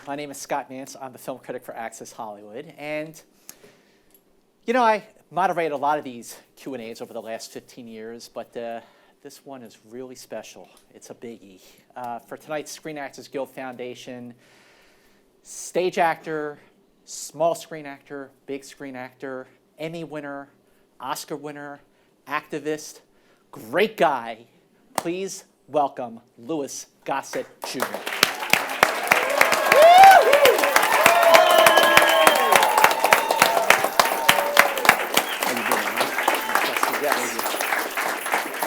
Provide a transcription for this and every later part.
My name is Scott Mantz. I'm the film critic for Access Hollywood. And, you know, I moderated a lot of these Q&As over the last 15 years, but this one is really special. It's a biggie. For tonight's Screen Actors Guild Foundation, stage actor, small screen actor, big screen actor, Emmy winner, Oscar winner, activist, great guy. Please welcome Louis Gossett Jr.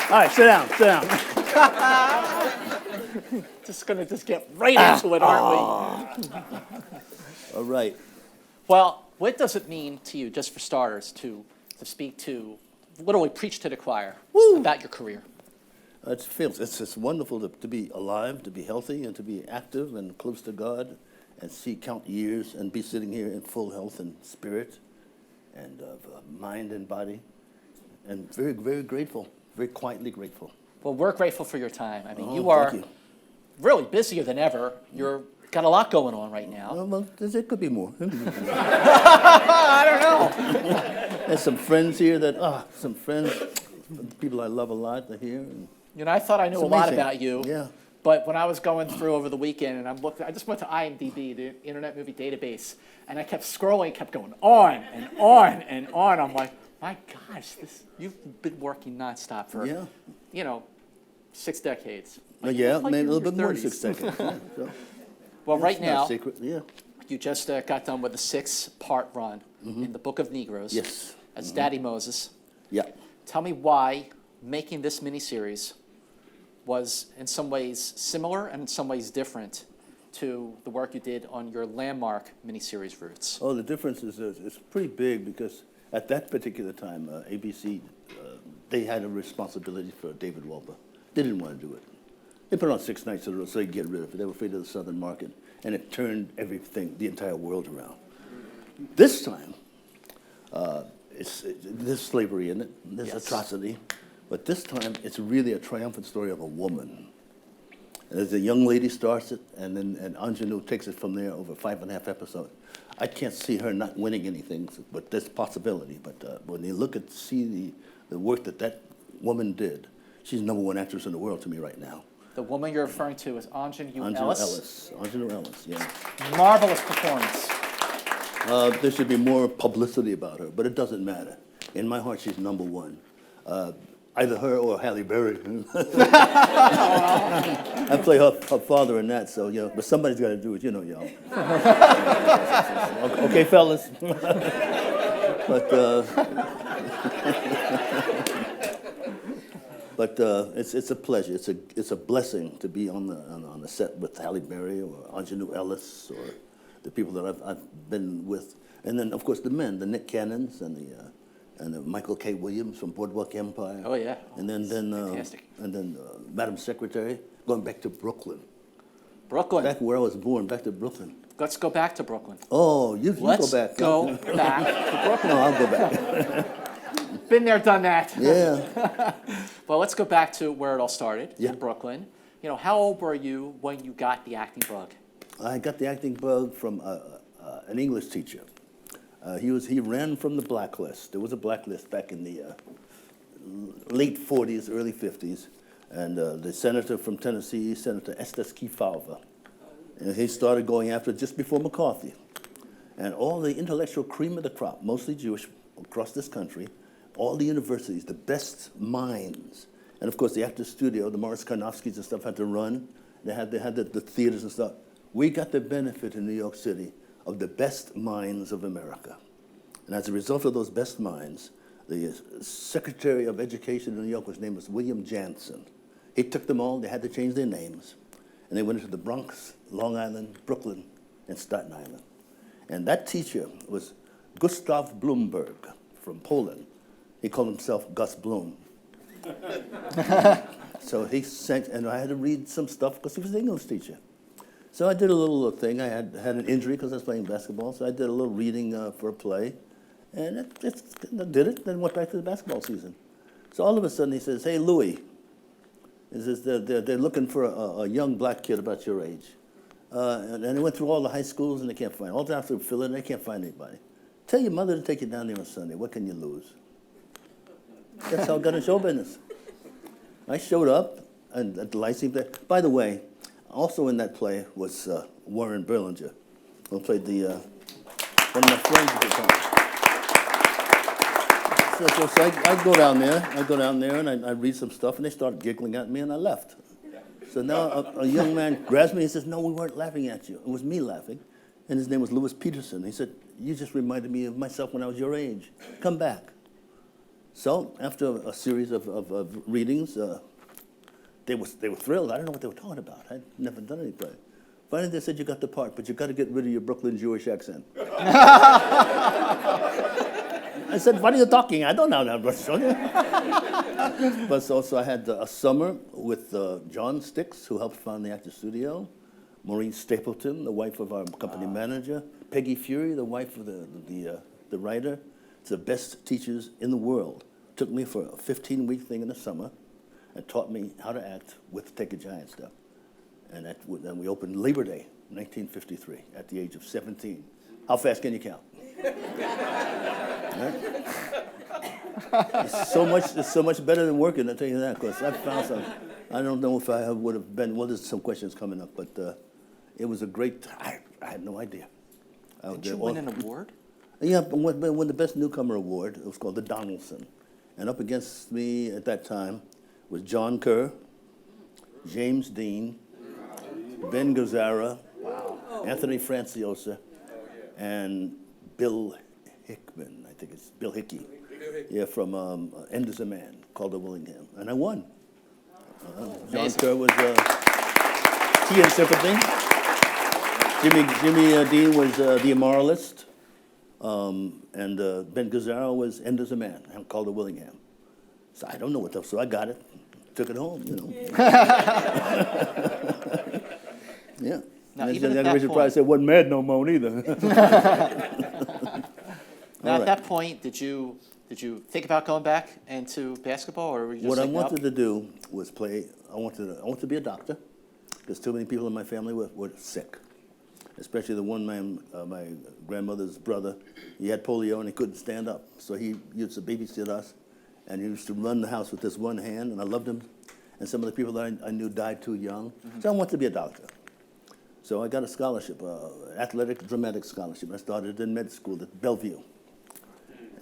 All right, sit down, sit down. Just gonna get right into it, aren't we? All right. Well, what does it mean to you, just for starters, to speak to, literally preach to the choir about your career? It's wonderful to be alive, to be healthy, and to be active and close to God, and count years, and be sitting here in full health and spirit, and mind and body, and very, very grateful, very quietly grateful. Well, we're grateful for your time. I mean, you are really busier than ever. You're got a lot going on right now. Well, there could be more. I don't know. There's some friends here people I love a lot are here. And you know, I thought I knew a lot about you. Yeah. But when I was going through over the weekend, and I just went to IMDb, the Internet Movie Database, and I kept scrolling, kept going on and on and on. I'm like, my gosh, you've been working nonstop for, 6 decades. Like, yeah, maybe a little bit more than 6 decades. Yeah, so. Well, right now, you just got done with a 6-part run in the Book of Negroes. Yes. As Daddy Moses. Yeah. Tell me why making this miniseries was in some ways similar and in some ways different to the work you did on your landmark miniseries Roots. Oh, the difference is pretty big because at that particular time, ABC, they had a responsibility for David Wolper. They didn't want to do it. They put it on 6 nights in a row so they could get rid of it. They were afraid of the southern market, and it turned everything, the entire world around. This time, there's slavery in it, there's atrocity, but this time it's really a triumphant story of a woman. As a young lady starts it, and Ingenue takes it from there over 5.5 episodes. I can't see her not winning anything, but there's a possibility. But when you see the work that woman did, she's #1 actress in the world to me right now. The woman you're referring to is Ingenue Ellis? Ingenue Ellis, yeah. Marvelous performance. There should be more publicity about her, but it doesn't matter. In my heart, she's #1. Either her or Halle Berry. I play her father in that, so, but somebody's got to do it, y'all. Okay, fellas. But it's a pleasure. It's a blessing to be on the set with Halle Berry or Ingenue Ellis or the people that I've been with, and then of course the men, the Nick Cannons and the Michael K. Williams from Boardwalk Empire. Oh yeah. And then fantastic. And then Madam Secretary, going back to Brooklyn. Brooklyn. Back where I was born, back to Brooklyn. Let's go back to Brooklyn. Oh, you go back. Let's go back to Brooklyn. No, I'll go back. Been there, done that. Yeah. Well, let's go back to where it all started, in Brooklyn. How old were you when you got the acting bug? I got the acting bug from an English teacher. He ran from the blacklist. There was a blacklist back in the late 40s, early 50s, and the senator from Tennessee, Senator Estes Kefauver, and he started going after it just before McCarthy. And all the intellectual cream of the crop, mostly Jewish, across this country, all the universities, the best minds, and of course the Actors Studio, the Morris Karnofskys and stuff had to run. They had the theaters and stuff. We got the benefit in New York City of the best minds of America. And as a result of those best minds, the Secretary of Education in New York was named William Jansen. He took them all, they had to change their names, and they went into the Bronx, Long Island, Brooklyn, and Staten Island. And that teacher was Gustav Blumberg from Poland. He called himself Gus Bloom. So he sent, and I had to read some stuff because he was an English teacher. So I did a little thing. I had an injury because I was playing basketball, so I did a little reading for a play, and I did it, then went back to the basketball season. So all of a sudden he says, "Hey, Louis," he says, they're looking for a young black kid about your age. And they went through all the high schools, and they can't find, all down through Fiddler, and they can't find anybody. Tell your mother to take you down there on Sunday. What can you lose? That's how I got in show business. I showed up and at the Lyceum there. By the way, also in that play was Warren Berlinger, who played the one of my friends at the time. So I'd go down there, and I'd read some stuff, and they started giggling at me, and I left. So now a young man grabs me and says, "No, we weren't laughing at you. It was me laughing." And his name was Louis Peterson. He said, "You just reminded me of myself when I was your age. Come back." So after a series of readings, they were thrilled. I don't know what they were talking about. I'd never done any play. Finally, they said, "You got the part, but you got to get rid of your Brooklyn Jewish accent." I said, "What are you talking? I don't know that Russian." But so I had a summer with John Sticks, who helped found the Actors Studio, Maureen Stapleton, the wife of our company manager, Peggy Fury, the wife of the writer. It's the best teachers in the world. Took me for a 15-week thing in the summer and taught me how to act with Take a Giant stuff. And then we opened Labor Day, 1953, at the age of 17. How fast can you count? Right? It's so much better than working, I'll tell you that, because I found some. I don't know if I would have been, well, there's some questions coming up, but it was a great, I had no idea. Did you win an award? Yeah, but won the Best Newcomer Award. It was called the Donaldson. And up against me at that time was John Kerr, James Dean, Ben Gazzara, Anthony Franciosa, and Bill Hickman. I think it's Bill Hickey. Yeah, from End is a Man, called the Willingham. And I won. John Kerr was Tea and Sympathy. Jimmy Dean was The Immoralist. And Ben Gazzara was End is a Man, called the Willingham. So I don't know what else, so I got it. Took it home, you know. Yeah. Now, and even then at that Richard point, Price said, "Wasn't mad no more neither." Now, at that point, did you think about going back into basketball, or were you just What I like, nope? wanted to do was play. I wanted to be a doctor, because too many people in my family were sick. Especially the one man, my grandmother's brother. He had polio and he couldn't stand up, so he used to babysit us, and he used to run the house with this one hand, and I loved him. And some of the people that I knew died too young, so I wanted to be a doctor. So I got a scholarship, athletic dramatic scholarship. I started in med school at Bellevue.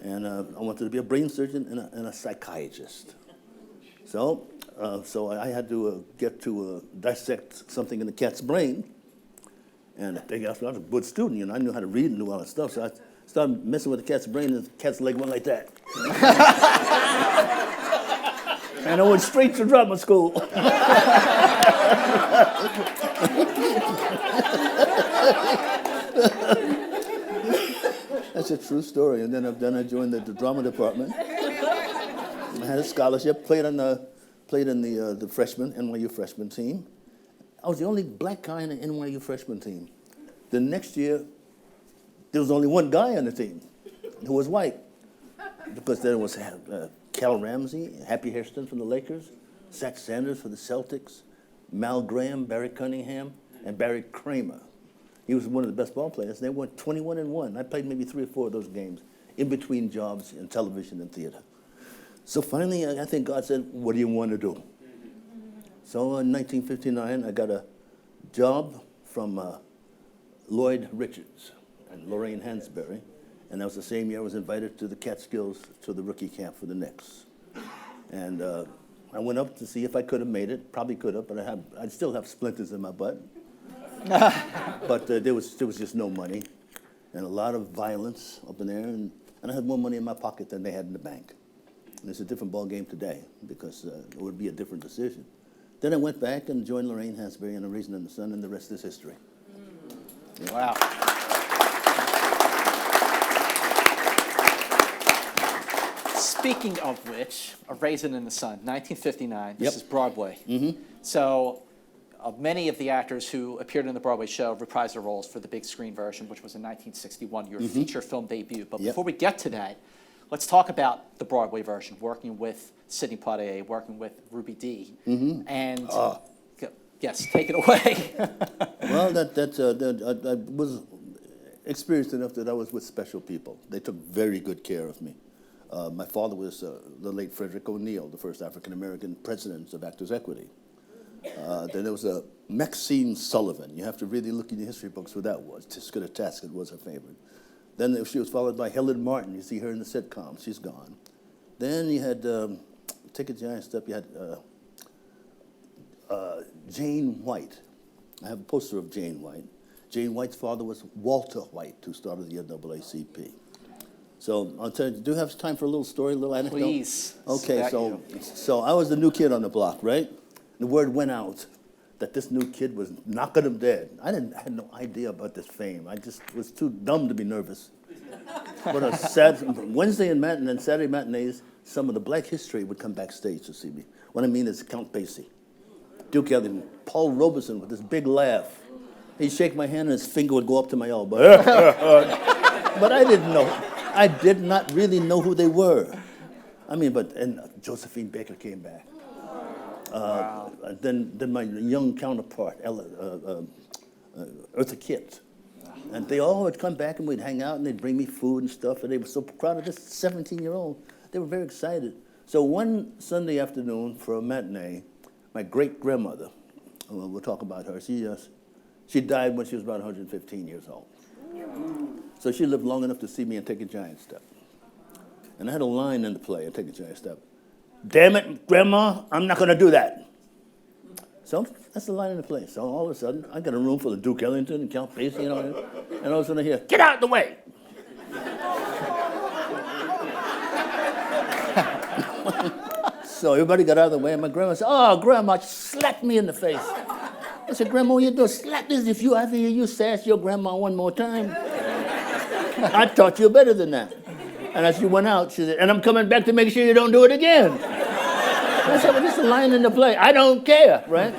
And I wanted to be a brain surgeon and a psychiatrist. So I had to get to dissect something in the cat's brain. And I think I was a good student, you know. I knew how to read and do all that stuff. So I started messing with the cat's brain, and the cat's leg went like that. And I went straight to drama school. That's a true story. And then I joined the drama department. I had a scholarship, played in the NYU freshman team. I was the only black guy in the NYU freshman team. The next year, there was only one guy on the team who was white, because there was Cal Ramsey, Happy Hairston from the Lakers, Zach Sanders for the Celtics, Mal Graham, Barry Cunningham, and Barry Kramer. He was one of the best ball players. They went 21-1. I played maybe 3 or 4 of those games in between jobs in television and theater. So finally, I think God said, "What do you want to do?" So in 1959, I got a job from Lloyd Richards and Lorraine Hansberry, and that was the same year I was invited to the Catskills to the rookie camp for the Knicks. And I went up to see if I could have made it. Probably could have, but I'd still have splinters in my butt. But there was just no money, and a lot of violence up in there, and I had more money in my pocket than they had in the bank. And it's a different ball game today, because it would be a different decision. Then I went back and joined Lorraine Hansberry and A Raisin in the Sun, and the rest is history. Yeah. Wow. Speaking of which, A Raisin in the Sun, 1959. This Yep. is Broadway. Mm-hmm. So many of the actors who appeared in the Broadway show reprised their roles for the big screen version, which was in 1961, your feature film debut. But Yep. before we get to that, let's talk about the Broadway version, working with Sidney Poitier, working with Ruby Dee. And Yes, take it away. Well, I was experienced enough that I was with special people. They took very good care of me. My father was the late Frederick O'Neill, the first African-American president of Actors Equity. Then there was Maxine Sullivan. You have to really look in the history books who that was. Tisket Tasket was her favorite. Then she was followed by Helen Martin. You see her in the sitcom. She's gone. Then you had, take a giant step, you had Jane White. I have a poster of Jane White. Jane White's father was Walter White, who started the NAACP. So I'll tell you, do you have time for a little story, a little anecdote? Please. Okay, so I was the new kid on the block, right? The word went out that this new kid was knocking them dead. I had no idea about this fame. I just was too dumb to be nervous. But on Wednesday and Saturday matinees, some of the Black history would come backstage to see me. What I mean is Count Basie, Duke Ellington, Paul Robeson with this big laugh. He'd shake my hand and his finger would go up to my elbow. But I didn't know. I did not really know who they were. I mean, and Josephine Baker came back. Wow. Then my young counterpart, Eartha Kitt. And they all would come back and we'd hang out and they'd bring me food and stuff. And they were so proud of this 17-year-old. They were very excited. So one Sunday afternoon for a matinee, my great-grandmother, we'll talk about her, she died when she was about 115 years old. So she lived long enough to see me and Take a Giant Step. And I had a line in the play, Take a Giant Step. Damn it, Grandma, I'm not going to do that. So that's the line in the play. So all of a sudden, I got a room full of Duke Ellington and Count Basie and all that. And all of a sudden I hear, get out of the way. So everybody got out of the way, and my grandma said, oh, Grandma, slapped me in the face. I said, Grandma, what you doing? Slap this if you ever hear you sass your grandma one more time. I taught you better than that. And as she went out, she said, and I'm coming back to make sure you don't do it again. I said, well, this is a line in the play. I don't care, right?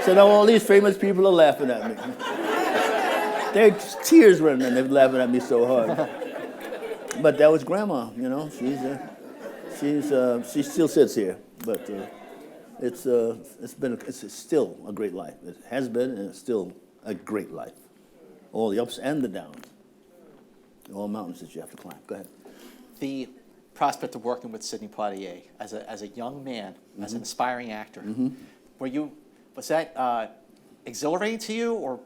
So now all these famous people are laughing at me. There's tears running, and they're laughing at me so hard. But that was Grandma, you know. She still sits here, but it's still a great life. It has been, and it's still a great life. All the ups and the downs, all mountains that you have to climb. Go ahead. The prospect of working with Sidney Poitier as a young man, as an aspiring actor, was that exhilarating to you, or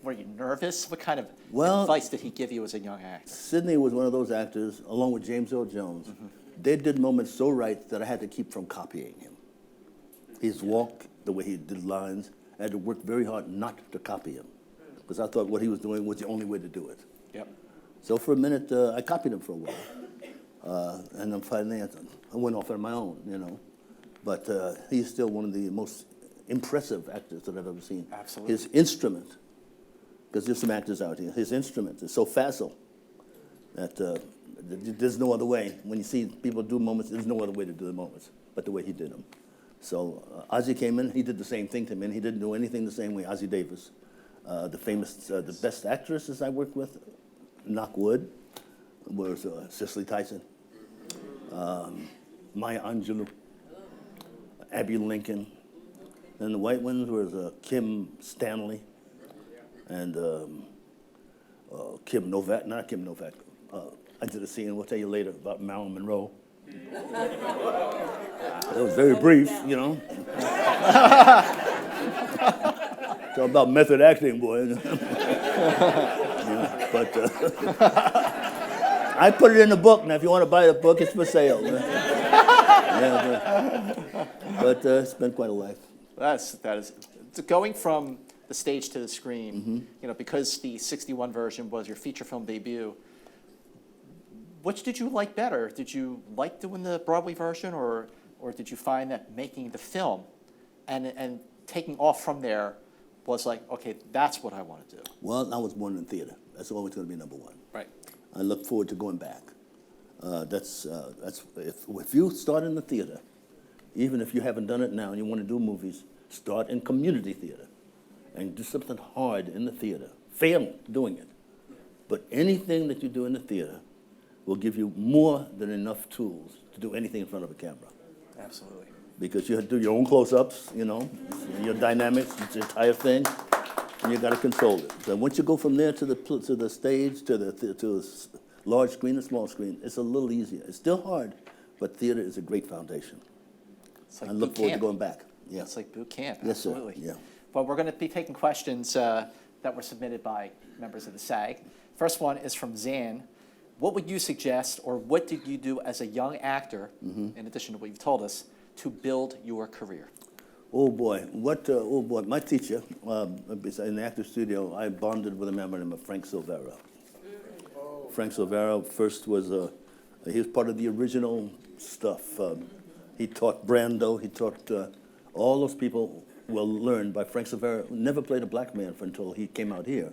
were you nervous? What kind of advice did he give you as a young actor? Sidney was one of those actors, along with James Earl Jones. They did moments so right that I had to keep from copying him. His walk, the way he did lines, I had to work very hard not to copy him, because I thought what he was doing was the only way to do it. Yep. So for a minute, I copied him for a while. And then finally, I went off on my own, you know. But he's still one of the most impressive actors that I've ever seen. Absolutely. His instrument, because there's some actors out here, his instrument is so facile that there's no other way. When you see people do moments, there's no other way to do the moments but the way he did them. So Ozzie came in, he did the same thing to me, and he didn't do anything the same way. Ozzie Davis, the best actresses I worked with, knock wood, was Cicely Tyson, Maya Angelou, Abby Lincoln. And the white ones was Kim Stanley and Kim Novak, not Kim Novak. I did a scene, we'll tell you later, about Marilyn Monroe. That was very brief, you know. Talk about method acting, boy. Yeah, but I put it in the book. Now, if you want to buy the book, it's for sale. Yeah, but it's been quite a life. That is going from the stage to the screen. You know, because the '61 version was your feature film debut. Which did you like better? Did you like doing the Broadway version, or did you find that making the film and taking off from there was like, okay, that's what I want to do? Well, I was born in theater. That's always going to be number one. Right. I look forward to going back. That's if you start in the theater, even if you haven't done it now and you want to do movies, start in community theater and do something hard in the theater. Fail doing it. But anything that you do in the theater will give you more than enough tools to do anything in front of a camera. Absolutely. because you have to do your own close-ups, you know, your dynamics, the entire thing, and you got to control it. So once you go from there to the stage, to a large screen and small screen, it's a little easier. It's still hard, but theater is a great foundation. It's like I look boot forward to camp. going back. Yeah. It's like boot camp, Yes, sir. absolutely. Yeah. Well, we're going to be taking questions that were submitted by members of the SAG. First one is from Zan. What would you suggest, or what did you do as a young actor, in addition to what you've told us, to build your career? Oh boy, my teacher, in the actor studio, I bonded with a member named Frank Silvera. Frank Silvera first was, he was part of the original stuff. He taught Brando, he taught, all those people were learned by Frank Silvera, who never played a black man until he came out here.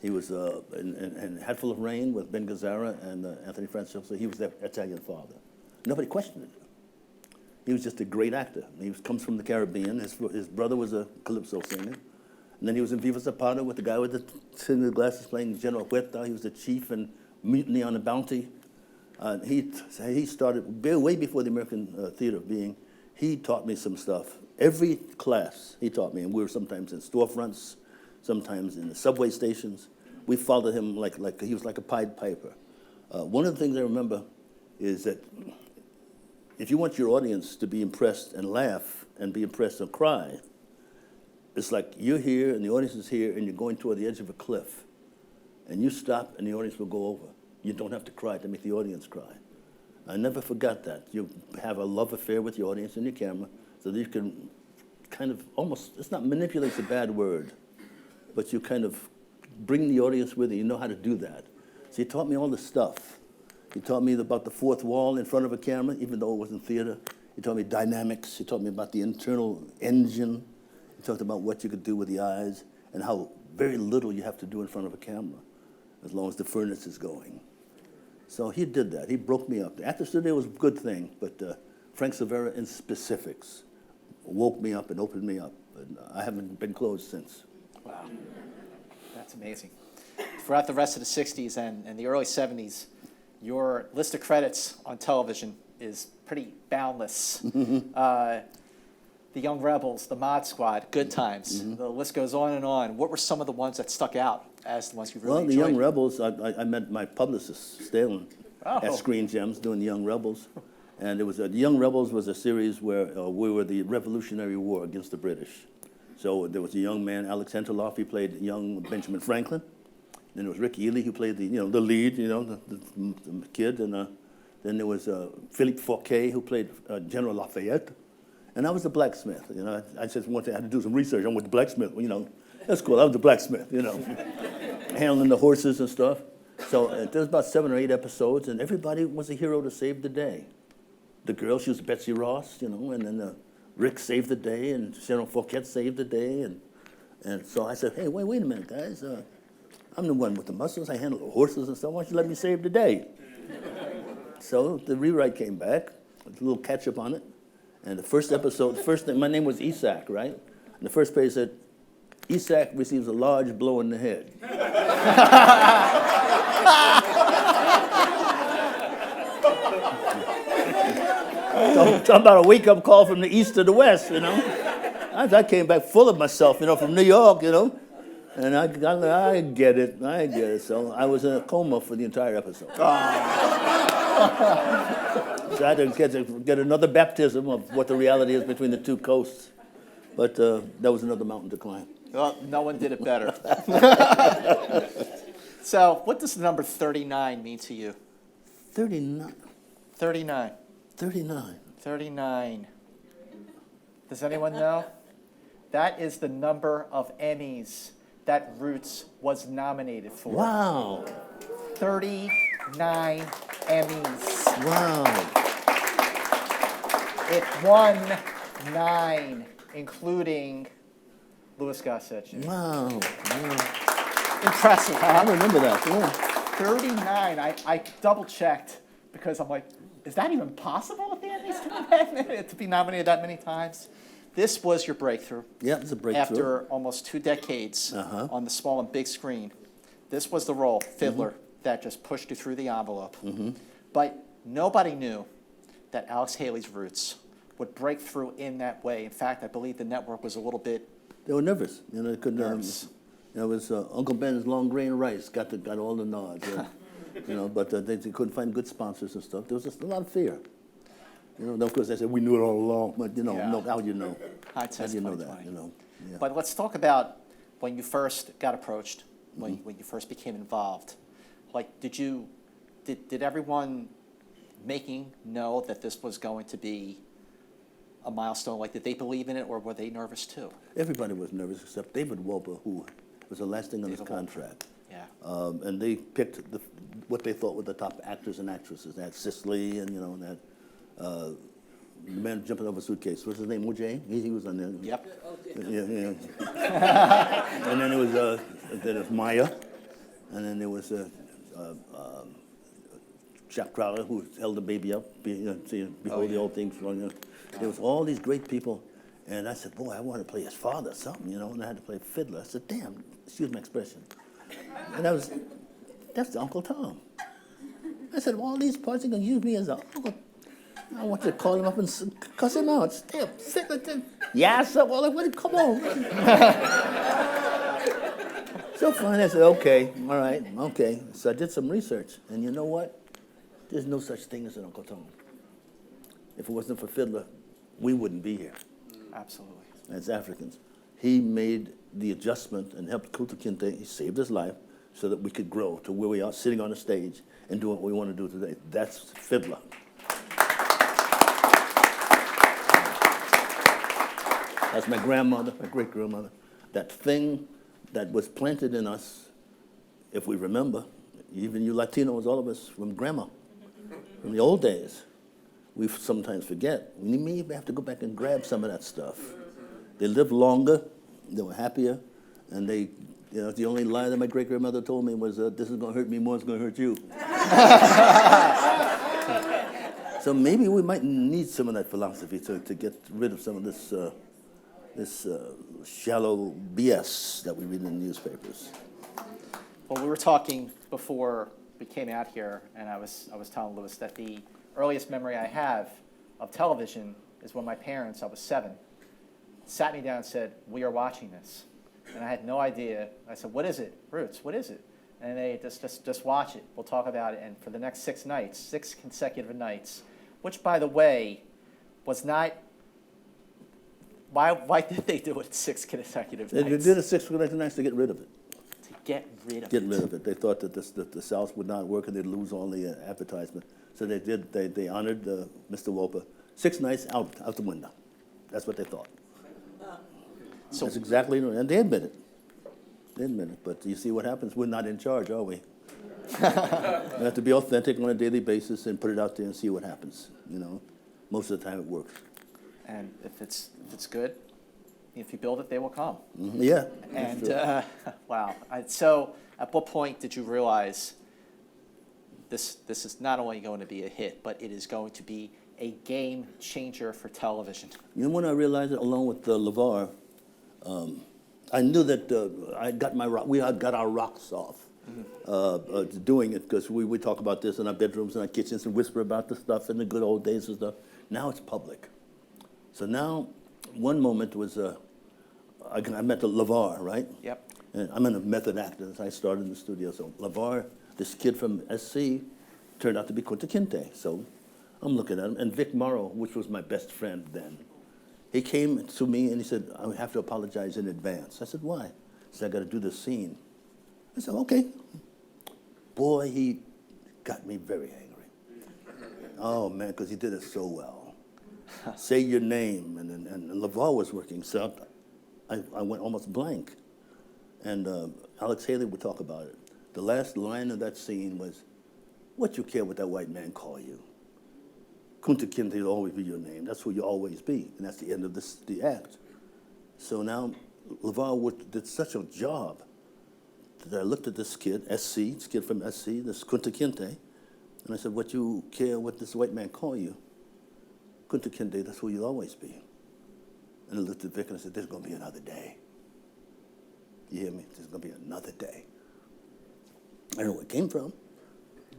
He was in Hatful of Rain with Ben Gazzara and Anthony Francioso. He was their Italian father. Nobody questioned it. He was just a great actor. Comes from the Caribbean. His brother was a calypso singer. And then he was in Viva Zapata with the guy with the tinted glasses playing General Huerta. He was the chief in Mutiny on the Bounty. He started way before the American theater being. He taught me some stuff. Every class he taught me, and we were sometimes in storefronts, sometimes in the subway stations. We followed him like he was like a Pied Piper. One of the things I remember is that if you want your audience to be impressed and laugh and be impressed and cry, it's like you're here and the audience is here and you're going toward the edge of a cliff, and you stop and the audience will go over. You don't have to cry to make the audience cry. I never forgot that. You have a love affair with your audience and your camera so that you can kind of almost, it's not manipulate's a bad word, but you kind of bring the audience with you. You know how to do that. So he taught me all this stuff. He taught me about the fourth wall in front of a camera, even though it wasn't theater. He taught me dynamics. He taught me about the internal engine. He talked about what you could do with the eyes and how very little you have to do in front of a camera, as long as the furnace is going. So he did that. He broke me up. The actor studio was a good thing, but Frank Silvera in specifics woke me up and opened me up. And I haven't been closed since. Wow, that's amazing. Throughout the rest of the 60s and the early 70s, your list of credits on television is pretty boundless. The Young Rebels, the Mod Squad, Good Times, the list goes on and on. What were some of the ones that stuck out as the ones you really enjoyed? Well, the Young Rebels, I met my publicist, Stalin, at Screen Gems doing the Young Rebels. And it was the Young Rebels was a series where we were the Revolutionary War against the British. So there was a young man, Alex Henteloff, he played young Benjamin Franklin. Then there was Rick Ely, who played the lead, the kid. And then there was Philippe Fouquet, who played General Lafayette. And I was the blacksmith. I just wanted to have to do some research. I went to blacksmith. That's cool. I was the blacksmith. Handling the horses and stuff. So there was about 7 or 8 episodes, and everybody was a hero to save the day. The girl, she was Betsy Ross, and then Rick saved the day, and General Fouquet saved the day, and so I said, hey, wait a minute, guys. I'm the one with the muscles. I handle the horses and stuff. Why don't you let me save the day? So the rewrite came back, with a little catch-up on it. And the first episode, my name was Isak, right? And the first page said, Isak receives a large blow in the head. Talking about a wake-up call from the east to the west, I came back full of myself, from New York, and I get it. So I was in a coma for the entire episode. So I had to get another baptism of what the reality is between the two coasts. But that was another mountain to climb. Well, no one did it better. So what does the number 39 mean to you? 39. 39. 39. 39. Does anyone know? That is the number of Emmys that Roots was nominated for. Wow. 39 Emmys. Wow. It won 9, including Louis Gossett Jr. Wow. Impressive, I huh? remember that, yeah. 39. I double-checked because I'm like, is that even possible at the Emmys to be nominated that many times? This was your breakthrough. Yeah, it's a breakthrough. After almost 2 decades on the small and big screen. This was the role, Fiddler, that just pushed you through the envelope. But nobody knew that Alex Haley's roots would break through in that way. In fact, I believe the network was a little bit They were nervous. They couldn't. nervous. It was Uncle Ben's long grain rice got all the nods. But they couldn't find good sponsors and stuff. There was just a lot of fear. Of course they said we knew it all along, but Yeah. how do you know? Hindsight's How do you know that? 20/20. Yeah. But let's talk about when you first got approached, when you first became involved. Like, did everyone making know that this was going to be a milestone? Like, did they believe in it, or were they nervous too? Everybody was nervous except David Wolper, who was the last thing on his David Wolper. contract. Yeah. And they picked what they thought were the top actors and actresses. They had Cicely and and that the man jumping over a suitcase. What's his name? Mujay? He was on there. Yep. Yeah. And then there was Maya, and then there was Jack Crowder, who held the baby up, behold the old things. There was all these great people, and I said, boy, I want to play his father or something, and I had to play Fiddler. I said, damn, excuse my expression. And that's Uncle Tom. I said, well, all these parts are going to use me as an uncle. I want you to call him up and cuss him out. Still, Fiddler. Yeah, sir, well, come on. So finally, I said, okay, all right, okay. So I did some research, and you know what? There's no such thing as an Uncle Tom. If it wasn't for Fiddler, we wouldn't be here. Absolutely. As Africans. He made the adjustment and helped Kunta Kinte. He saved his life so that we could grow to where we are, sitting on the stage and doing what we want to do today. That's Fiddler. That's my grandmother, my great-grandmother. That thing that was planted in us, if we remember, even you Latinos, all of us, from Grandma, from the old days, we sometimes forget. We may have to go back and grab some of that stuff. They lived longer, they were happier, and the only lie that my great-grandmother told me was, this is going to hurt me more than it's going to hurt you. So maybe we might need some of that philosophy to get rid of some of this shallow BS that we read in the newspapers. Well, we were talking before we came out here, and I was telling Louis that the earliest memory I have of television is when my parents, I was 7, sat me down and said, we are watching this. And I had no idea. I said, what is it? Roots, what is it? And they just watch it. We'll talk about it. And for the next 6 nights, 6 consecutive nights, which, by the way, was not. Why did they do it 6 consecutive nights? They did it 6 consecutive nights to get rid of it. To get rid of it. Get rid of it. They thought that the South would not work and they'd lose all the advertisement. So they did. They honored Mr. Wolper. 6 nights out the window. That's what they thought. So that's exactly, and they admit it. They admit it. But you see what happens? We're not in charge, are we? We have to be authentic on a daily basis and put it out there and see what happens. Most of the time it works. And if it's good, if you build it, they will come. Mm-hmm. Yeah. And wow. So at what point did you realize this is not only going to be a hit, but it is going to be a game changer for television? When I realized it, along with LeVar, I knew that we had got our rocks off doing it, because we would talk about this in our bedrooms and our kitchens and whisper about the stuff in the good old days and stuff. Now it's public. So now, one moment was, I met LeVar, right? Yep. And I'm a method actor, so I started in the studio. So LeVar, this kid from SC, turned out to be Kunta Kinte. So I'm looking at him. And Vic Morrow, which was my best friend then, he came to me and he said, I have to apologize in advance. I said, why? He said, I got to do this scene. I said, okay. Boy, he got me very angry. Oh, man, because he did it so well. Say your name, and LeVar was working, so I went almost blank. And Alex Haley would talk about it. The last line of that scene was, what you care what that white man call you? Kunta Kinte will always be your name. That's who you always be. And that's the end of the act. So now LeVar did such a job that I looked at this kid, this kid from SC, this Kunta Kinte, and I said, what you care what this white man call you? Kunta Kinte, that's who you'll always be. And I looked at Vic and I said, there's going to be another day. You hear me? There's going to be another day. I don't know where it came from,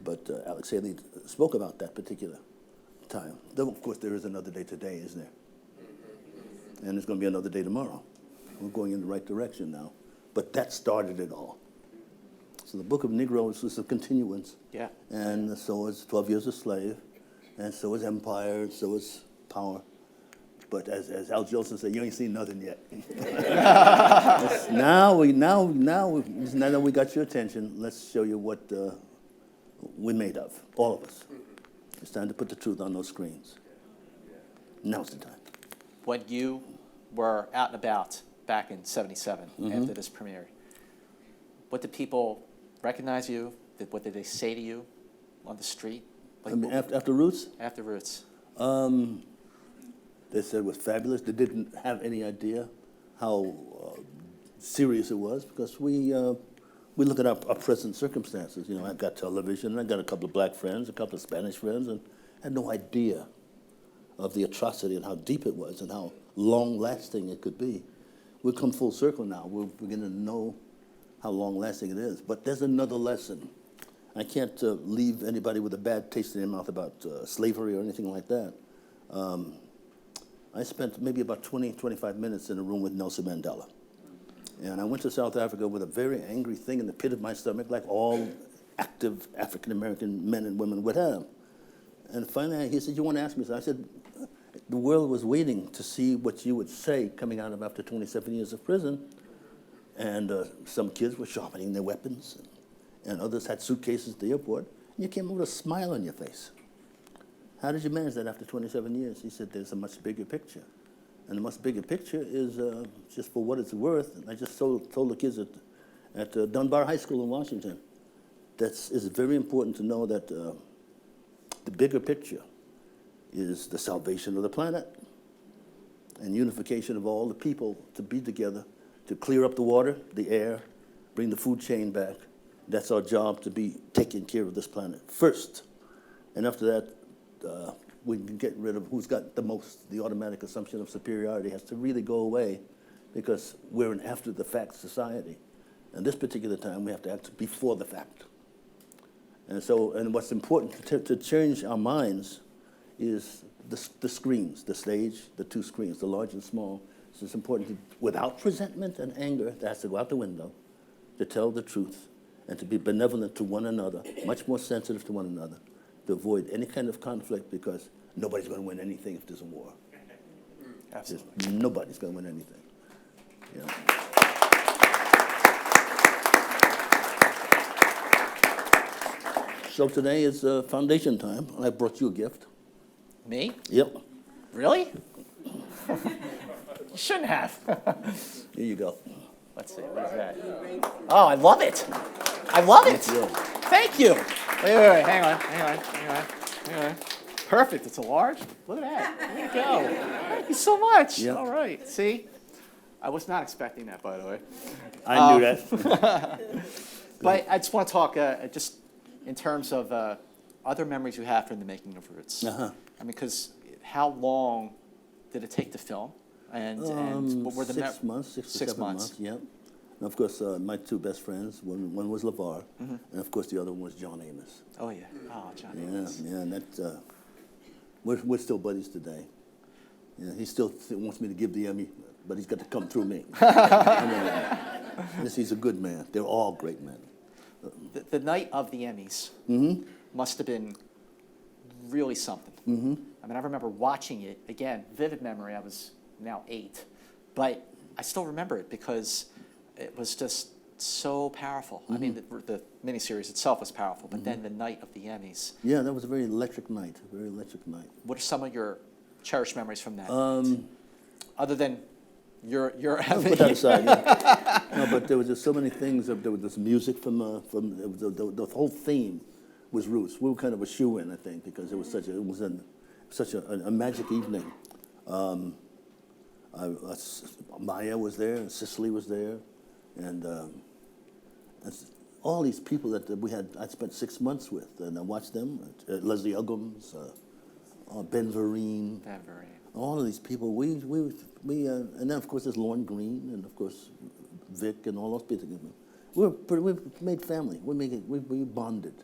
but Alex Haley spoke about that particular time. Though, of course, there is another day today, isn't there? And there's going to be another day tomorrow. We're going in the right direction now. But that started it all. So the Book of Negroes is a continuance. Yeah. And so is 12 Years a Slave, and so is Empire, and so is Power. But as Al Jolson said, you ain't seen nothing yet. now that we got your attention, let's show you what we're made of, all of us. It's time to put the truth on those screens. Now's the time. When you were out and about back in '77 after this premiered, what did people recognize you? What did they say to you on the street? Like, I mean, after Roots? After Roots. They said it was fabulous. They didn't have any idea how serious it was because we look at our present circumstances. You know, I've got television, I've got a couple of black friends, a couple of Spanish friends, and had no idea of the atrocity and how deep it was and how long-lasting it could be. We've come full circle now. We're beginning to know how long-lasting it is. But there's another lesson. I can't leave anybody with a bad taste in their mouth about slavery or anything like that. I spent maybe about 20, 25 minutes in a room with Nelson Mandela. And I went to South Africa with a very angry thing in the pit of my stomach, like all active African-American men and women would have. And finally, he said, you want to ask me? So I said, the world was waiting to see what you would say coming out of after 27 years of prison. And some kids were sharpening their weapons, and others had suitcases at the airport. And you came over with a smile on your face. How did you manage that after 27 years? He said, there's a much bigger picture. And the much bigger picture is just for what it's worth. And I just told the kids at Dunbar High School in Washington, it's very important to know that the bigger picture is the salvation of the planet and unification of all the people to be together, to clear up the water, the air, bring the food chain back. That's our job, to be taking care of this planet first. And after that, we can get rid of who's got the most. The automatic assumption of superiority has to really go away because we're an after-the-fact society. And this particular time, we have to act before the fact. And what's important to change our minds is the screens, the stage, the two screens, the large and small. So it's important to, without resentment and anger, that has to go out the window, to tell the truth and to be benevolent to one another, much more sensitive to one another, to avoid any kind of conflict because nobody's going to win anything if there's a war. Absolutely. Nobody's going to win anything. Yeah. So today is foundation time, and I brought you a gift. Me? Yep. Really? You shouldn't have. Here you go. Let's see, what is that? Oh, I love it. I love it. Yeah. Thank you. Wait, hang on. Perfect, it's a large. Look at that, there you go. Thank you so much. Yep. All right, see? I was not expecting that, by the way. I knew that. But I just want to talk just in terms of other memories you have from the making of Roots. Uh-huh. I mean, because how long did it take to film? And what were the 6 months, 6 to 7 months. Yep. And of course, my two best friends, one was LeVar, and of course the other one was John Amos. Oh yeah, oh John Yeah, Amos. yeah, and that we're still buddies today. Yeah, he still wants me to give the Emmy, but he's got to come through me. He's a good man. They're all great men. The night of the Emmys must have been really something. I mean, I remember watching it, again, vivid memory, I was now 8, but I still remember it because it was just so powerful. I mean, the miniseries itself was powerful, but then the night of the Emmys. Yeah, that was a very electric night, What are some of your cherished memories from that? Other than your put that aside, yeah. No, but there was just so many things. There was this music from the whole theme was Roots. We were kind of a shoe-in, I think, because it was such a magic evening. Maya was there, and Cicely was there, and all these people that I spent 6 months with, and I watched them. Leslie Uggams, Ben Vereen. All of these people, and then of course there's Lorne Green, and of course Vic, and all those people. We made family. We bonded.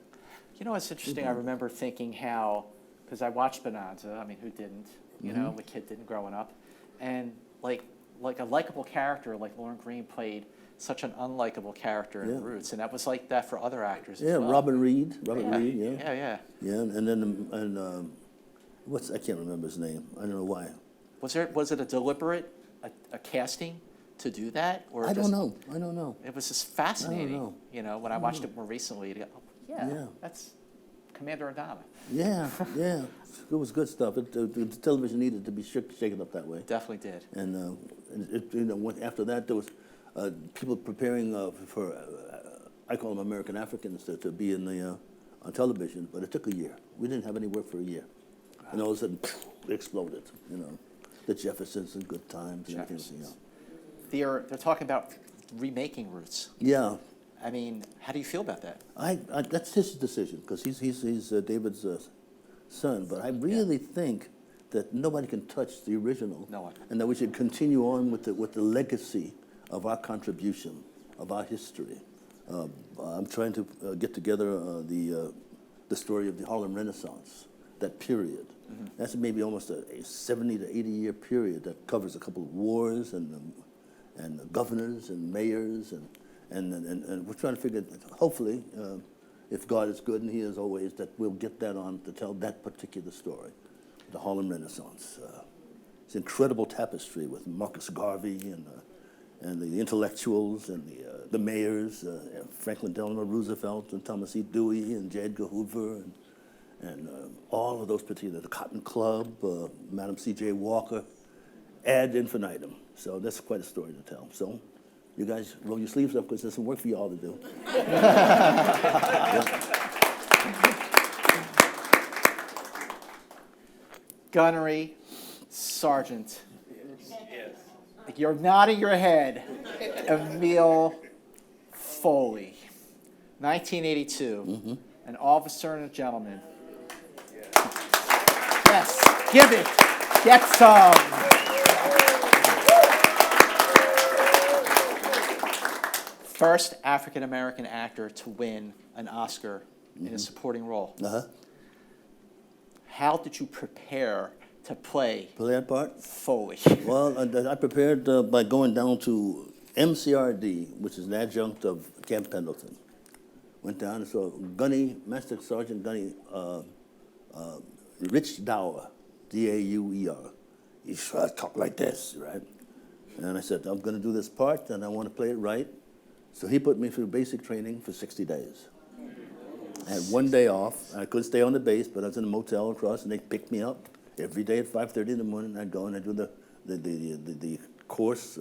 You know, it's interesting. I remember thinking how because I watched Bonanza. I mean, who didn't? You know, the kid didn't growing up, and like a likable character like Lauren Green played such an unlikable character in Roots, and that was like that for other actors as well. Robert Reed, Yeah. and then I can't remember his name. I don't know why. Was it a deliberate a casting to do that, or I don't know. It was just fascinating. know. You know, when I watched it more recently, to go, that's Commander Adama. Yeah, it was good stuff. The television needed to be shaken up that way. Definitely did. And after that, there was people preparing for I call them American Africans to be in the on television, but it took a year. We didn't have any work for a year, and all of a sudden, it exploded. You know, the Jeffersons and Good Times and everything. They're talking about remaking Roots. Yeah. I mean, how do you feel about that? That's his decision because he's David's son. But I really think that nobody can touch the original. No one. And that we should continue on with the legacy of our contribution, of our history. I'm trying to get together the story of the Harlem Renaissance, that period. Mm-hmm. That's maybe almost a 70 to 80 year period that covers a couple of wars and governors and mayors and we're trying to figure, hopefully, if God is good, and He is always, that we'll get that on to tell that particular story, the Harlem Renaissance. It's an incredible tapestry with Marcus Garvey and the intellectuals and the mayors, Franklin Delano Roosevelt and Thomas E. Dewey and J. Edgar Hoover and all of those particular, the Cotton Club, Madam C.J. Walker, ad infinitum. So that's quite a story to tell. So you guys roll your sleeves up because there's some work for you all to do. Gunnery, Sergeant. Yes. You're nodding your head. Emil Foley, 1982. An officer and a gentleman. Yes, give it. Get some. First African-American actor to win an Oscar in a supporting role. How did you prepare to play that part? Foley? Well, I prepared by going down to MCRD, which is an adjunct of Camp Pendleton. Went down and saw Master Sergeant Gunny Rich Dauer, D-A-U-E-R. He tried to talk like this, right? And I said, I'm going to do this part, and I want to play it right. So he put me through basic training for 60 days. I had one day off. I couldn't stay on the base, but I was in a motel across, and they picked me up every day at 5:30 in the morning. I'd go and I'd do the course,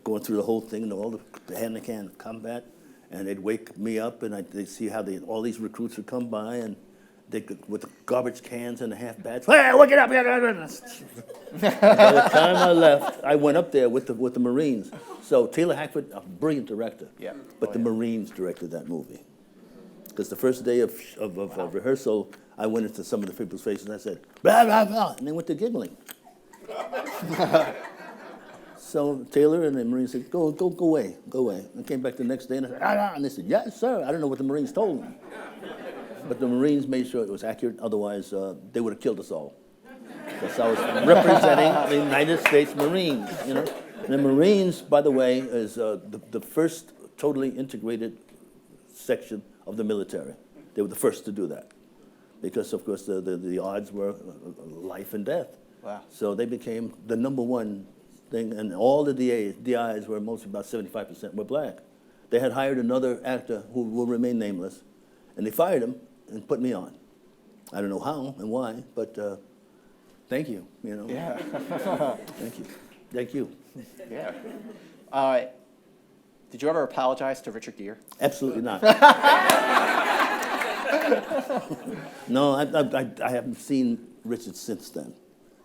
going through the whole thing, and all the hand-to-hand combat. And they'd wake me up, and they'd see how all these recruits would come by, and they could, with the garbage cans and the half bats. Hey, wake it up! By the time I left, I went up there with the Marines. So Taylor Hackford, a brilliant director, but the Marines directed that movie. Because the first day of rehearsal, I went into some of the people's faces and I said, blah, blah, blah, and they went to giggling. So Taylor and the Marines said, go away. I came back the next day and I said, and they said, yes, sir. I don't know what the Marines told them. But the Marines made sure it was accurate, otherwise they would have killed us all. Because I was representing the United States Marines, you know. And the Marines, by the way, is the first totally integrated section of the military. They were the first to do that. Because, of course, the odds were life and death. Wow. So they became the number one thing, and all the DIs were mostly about 75% were black. They had hired another actor who will remain nameless, and they fired him and put me on. I don't know how and why, but thank you, you know. Yeah. Thank you. Yeah. Did you ever apologize to Richard Gere? Absolutely not. No, I haven't seen Richard since then.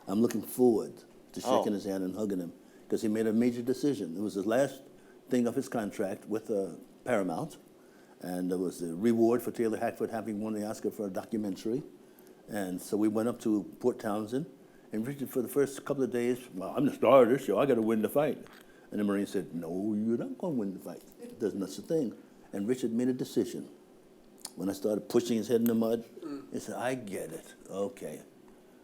I'm looking forward to shaking his hand and hugging him because he made a major decision. It was the last thing of his contract with Paramount, and it was the reward for Taylor Hackford having won the Oscar for a documentary. And so we went up to Port Townsend, and Richard, for the first couple of days, well, I'm the star of this show, I got to win the fight. And the Marine said, no, you're not going to win the fight. There's no such a thing. And Richard made a decision. when I started pushing his head in the mud, he said, I get it. Okay.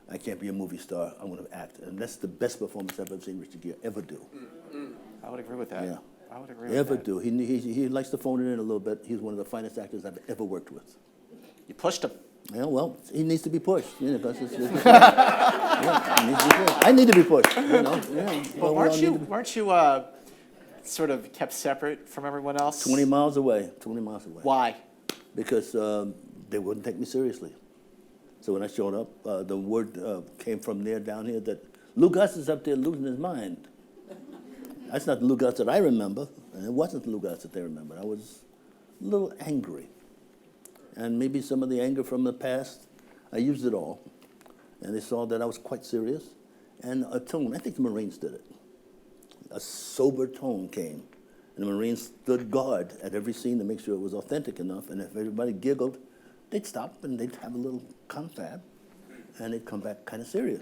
I can't be a movie star. I'm going to act. And that's the best performance I've ever seen Richard Gere ever do. I would agree with that. Yeah. I would agree with Ever that. do. He likes to phone it in a little bit. He's one of the finest actors I've ever worked with. You pushed him. Yeah, well, he needs to be pushed. You know, yeah, he needs to be pushed. I need to be pushed. You know? Yeah. Well, we all need to be- weren't you sort of kept separate from everyone else? 20 miles away. 20 miles away. Why? Because they wouldn't take me seriously. So when I showed up, the word came from there down here that Lou Gossett is up there losing his mind. That's not the Lou Gossett I remember, and it wasn't the Lou Gossett they remembered. I was a little angry. And maybe some of the anger from the past, I used it all. And they saw that I was quite serious. And a tone, I think the Marines did it. A sober tone came. And the Marines stood guard at every scene to make sure it was authentic enough. And if everybody giggled, they'd stop and they'd have a little confab. And they'd come back kind of serious.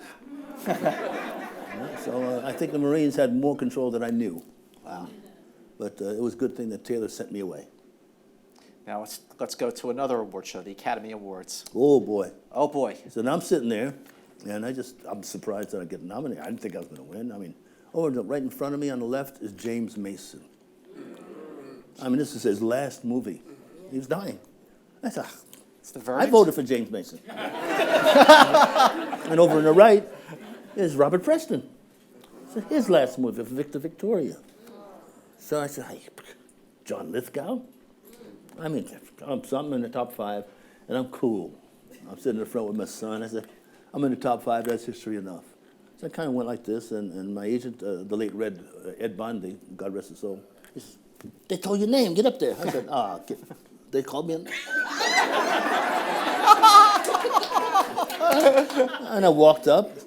So I think the Marines had more control than I knew. Wow. But it was a good thing that Taylor sent me away. Now let's go to another award show, the Academy Awards. Oh, boy. Oh boy. So now I'm sitting there, and I'm surprised that I get nominated. I didn't think I was going to win. I mean, right in front of me on the left is James Mason. I mean, this is his last movie. He was dying. I thought, It's the verdict. I voted for James Mason. And over on the right is Robert Preston. So his last movie, Victor Victoria. So I said, hey, John Lithgow? I mean, I'm in the top 5, and I'm cool. I'm sitting in the front with my son. I said, I'm in the top 5, that's history enough. So I kind of went like this, and my agent, the late Ed Bondi, God rest his soul, he said, they told your name, get up there. I said, they called me in. And I walked up,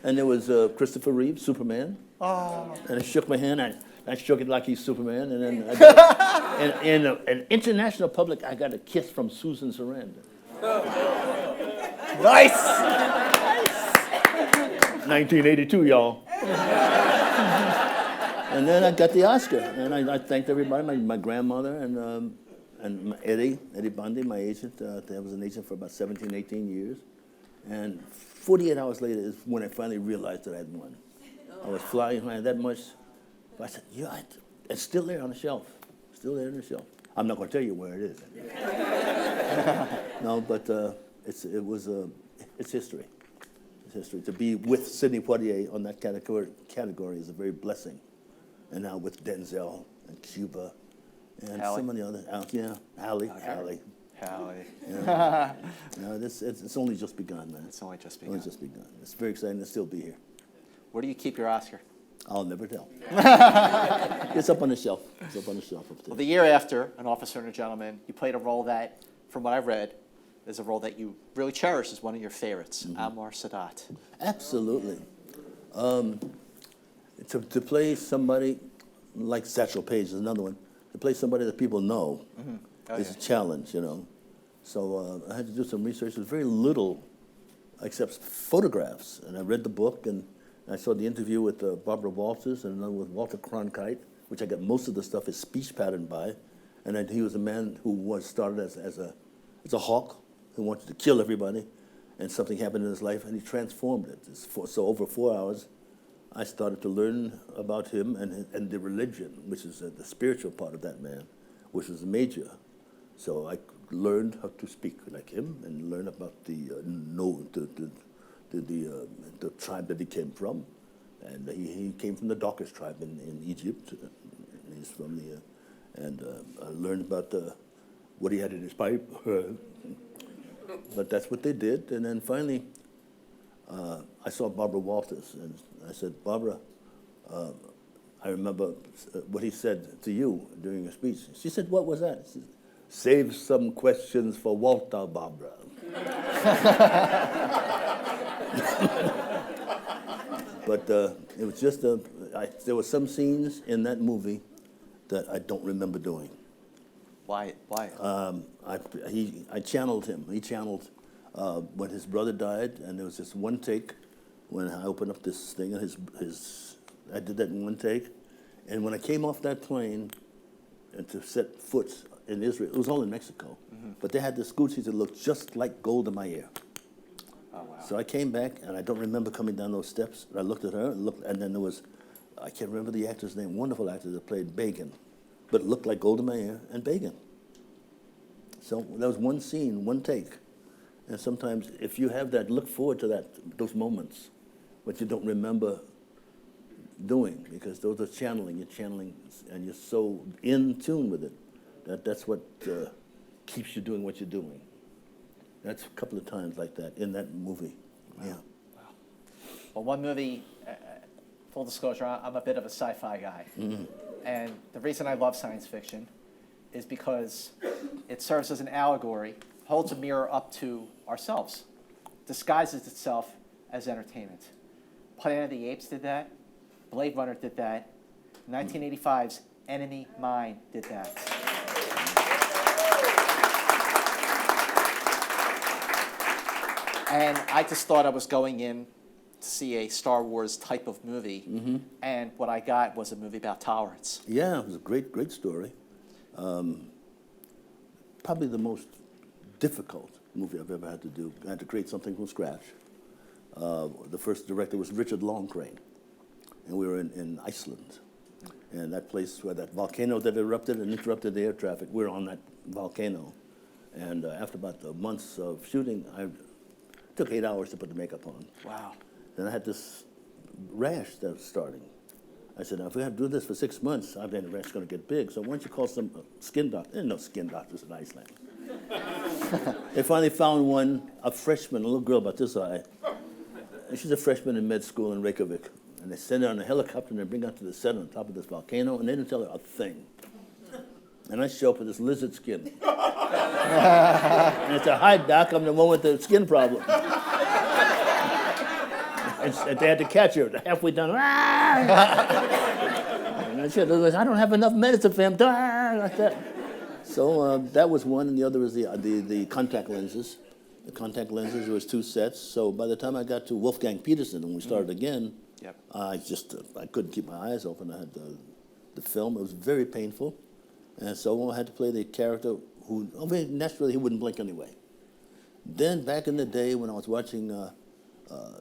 and there was Christopher Reeve, Superman. Oh. And I shook my hand, I shook it like he's Superman, and then in an international public, I got a kiss from Susan Sarandon. Nice. 1982, y'all. And then I got the Oscar, and I thanked everybody, my grandmother, and Eddie Bondi, my agent. I was an agent for about 17, 18 years. And 48 hours later is when I finally realized that I had won. I was flying high that much. I said, yeah, it's still there on the shelf. Still there on the shelf. I'm not going to tell you where it is. No, but it's history. It's history. To be with Sidney Poitier on that category is a very blessing. And now with Denzel and Cuba and Hallie. so many other, Hallie. Hallie. No, it's only just begun, man. It's only just begun. Only just begun. It's very exciting to still be here. Where do you keep your Oscar? I'll never tell. It's up on the shelf. It's up on the shelf up there. Well, the year after, An Officer and a Gentleman, you played a role that, from what I read, is a role that you really cherish as one of your favorites, Anwar Sadat. Absolutely. To play somebody like Satchel Paige is another one. To play somebody that people know is a challenge, you know. So I had to do some research. There's very little except photographs. And I read the book, and I saw the interview with Barbara Walters and another with Walter Cronkite, which I got most of the stuff is speech patterned by. And then he was a man who was started as a hawk who wanted to kill everybody, and something happened in his life, and he transformed it. So over 4 hours, I started to learn about him and the religion, which is the spiritual part of that man, which was major. So I learned how to speak like him and learn about the tribe that he came from. And he came from the darkest tribe in Egypt. He's from I learned about what he had in his pipe. But that's what they did. And then finally, I saw Barbara Walters, and I said, Barbara, I remember what he said to you during your speech. She said, what was that? She said, save some questions for Walter, Barbara. But it was just there were some scenes in that movie that I don't remember doing. Why? I channeled him. He channeled when his brother died, and there was this one take when I opened up this thing, and I did that in one take. And when I came off that plane and to set foot in Israel. It was all in Mexico. But they had this school teacher that looked just like Golda Meir. Oh, wow. So I came back, and I don't remember coming down those steps. And I looked at her, and then there was, I can't remember the actor's name, wonderful actor that played Begin, but looked like Golda Meir and Begin. So that was one scene, one take. And sometimes if you have that, look forward to those moments, what you don't remember doing, because those are channeling. You're channeling, and you're so in tune with it that's what keeps you doing what you're doing. That's a couple of times like that in that movie. Wow. Yeah. Wow. Well, one movie, full disclosure, I'm a bit of a sci-fi guy. And the reason I love science fiction is because it serves as an allegory, holds a mirror up to ourselves, disguises itself as entertainment. Planet of the Apes did that. Blade Runner did that. 1985's Enemy Mine did that. And I just thought I was going in to see a Star Wars type of movie, and what I got was a movie about tolerance. Yeah, it was a great, great story. Probably the most difficult movie I've ever had to do. I had to create something from scratch. The first director was Richard Longcrane, and we were in Iceland. And that place where that volcano that erupted and interrupted the air traffic, we were on that volcano. And after about months of shooting, it took 8 hours to put the makeup on. Wow. Then I had this rash that was starting. I said, now, if we have to do this for 6 months, I think the rash is going to get big. So why don't you call some skin doctor? There's no skin doctors in Iceland. They finally found one, a freshman, a little girl about this high. And she's a freshman in med school in Reykjavik. And they send her on a helicopter and they bring her to the set on top of this volcano, and they didn't tell her a thing. And I show up with this lizard skin. And I said, hi, Doc, I'm the one with the skin problem. And they had to catch her halfway down. And I said, I don't have enough medicine for him. Like that. So that was one, and the other was the contact lenses. The contact lenses, there was 2 sets. So by the time I got to Wolfgang Peterson, when we started again, I couldn't keep my eyes open. I had the film. It was very painful. And so I had to play the character who, naturally, he wouldn't blink anyway. Then back in the day when I was watching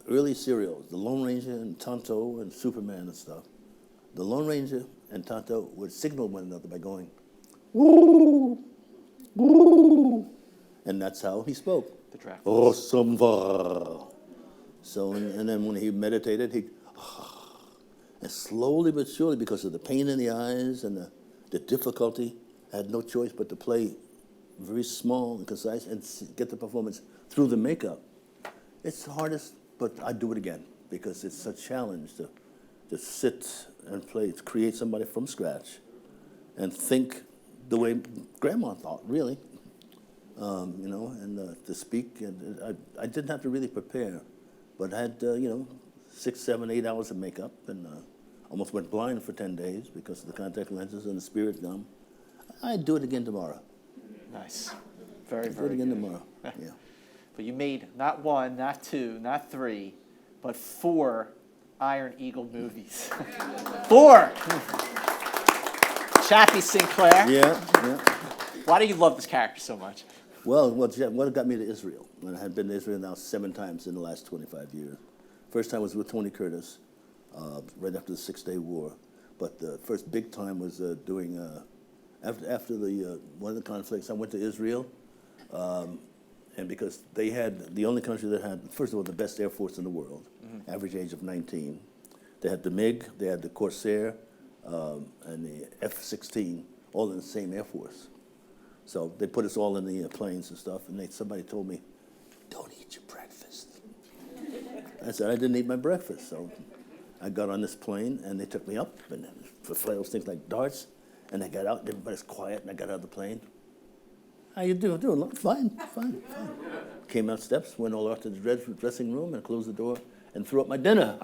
early serials, The Lone Ranger and Tonto and Superman and stuff, the Lone Ranger and Tonto would signal one another by going, woo, woo. And that's how he spoke. The draft. Oh, Samvar. So, and then when he meditated, and slowly but surely, because of the pain in the eyes and the difficulty, I had no choice but to play very small and concise and get the performance through the makeup. It's the hardest, but I'd do it again because it's a challenge to sit and play, to create somebody from scratch and think the way Grandma thought, really, and to speak. And I didn't have to really prepare, but I had, 6, 7, 8 hours of makeup and almost went blind for 10 days because of the contact lenses and the spirit gum. I'd do it again tomorrow. Nice. Very, I'd very do it again good. tomorrow, yeah. But you made not 1, not 2, not 3, but 4 Iron Eagle movies. 4! Chappie Sinclair. Yeah. Why do you love this character so much? Well, what got me to Israel? And I had been to Israel now 7 times in the last 25 years. First time was with Tony Curtis, right after the 6-Day War. But the first big time was doing, after one of the conflicts, I went to Israel. And because they had the only country that had, first of all, the best Air Force in the world, average age of 19. They had the MiG, they had the Corsair, and the F-16, all in the same Air Force. So they put us all in the planes and stuff, and somebody told me, don't eat your breakfast. I said, I didn't eat my breakfast. So I got on this plane, and they took me up, and for those things like darts, and I got out, and everybody's quiet, and I got out of the plane. How you doing? Fine. Came out steps, went all out to the dressing room and closed the door and threw up my dinner.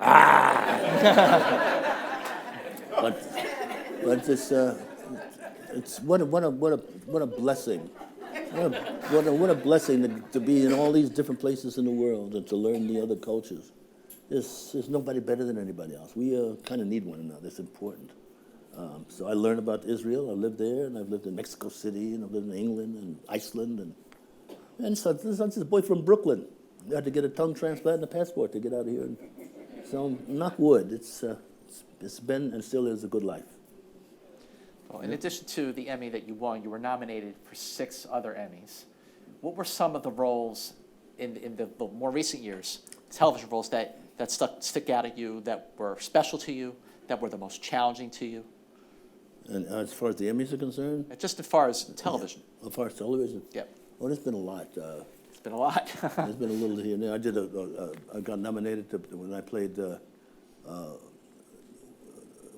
But it's what a blessing. What a blessing to be in all these different places in the world and to learn the other cultures. There's nobody better than anybody else. We kind of need one another. It's important. So I learned about Israel. I lived there, and I've lived in Mexico City, and I've lived in England and Iceland, and so this is a boy from Brooklyn. I had to get a tongue transplant and a passport to get out of here. And so, knock wood. It's been and still is a good life. Well, in addition to the Emmy that you won, you were nominated for 6 other Emmys. What were some of the roles in the more recent years, television roles that stick out at you, that were special to you, that were the most challenging to you? And as far as the Emmys are concerned? Just as far as television. Yeah. As far as television? Yep. Oh, there's been a lot. It's been a lot. There's been a little here and there. I got nominated when I played,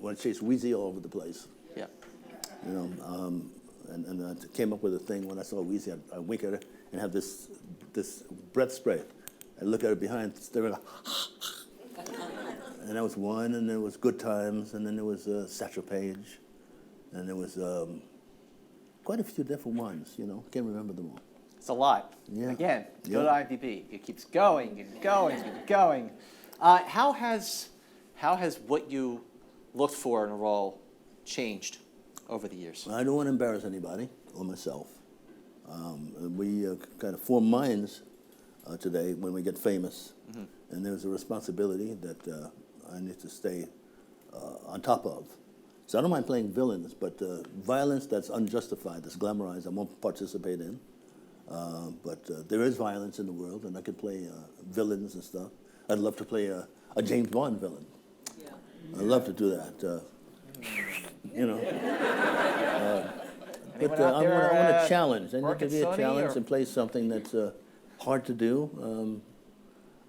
when I chased Wheezy all over the place. Yeah. You know, and I came up with a thing when I saw Wheezy, I'd wink at her and have this breath spray. I'd look at her behind, staring, and that was one, and there was Good Times, and then there was Satchel Paige, and there was quite a few different ones, you know. I can't remember them all. It's a lot. Yeah. Again, go to Yeah. IMDb. It keeps going and going and going. How has what you looked for in a role changed over the years? I don't want to embarrass anybody or myself. We kind of form minds today when we get famous, and there's a responsibility that I need to stay on top of. So I don't mind playing villains, but violence that's unjustified, that's glamorized, I won't participate in. But there is violence in the world, and I could play villains and stuff. I'd love to play a James Bond villain. Yeah. I'd love to do that. You know. But I want a challenge. I need to be a challenge and play something that's hard to do.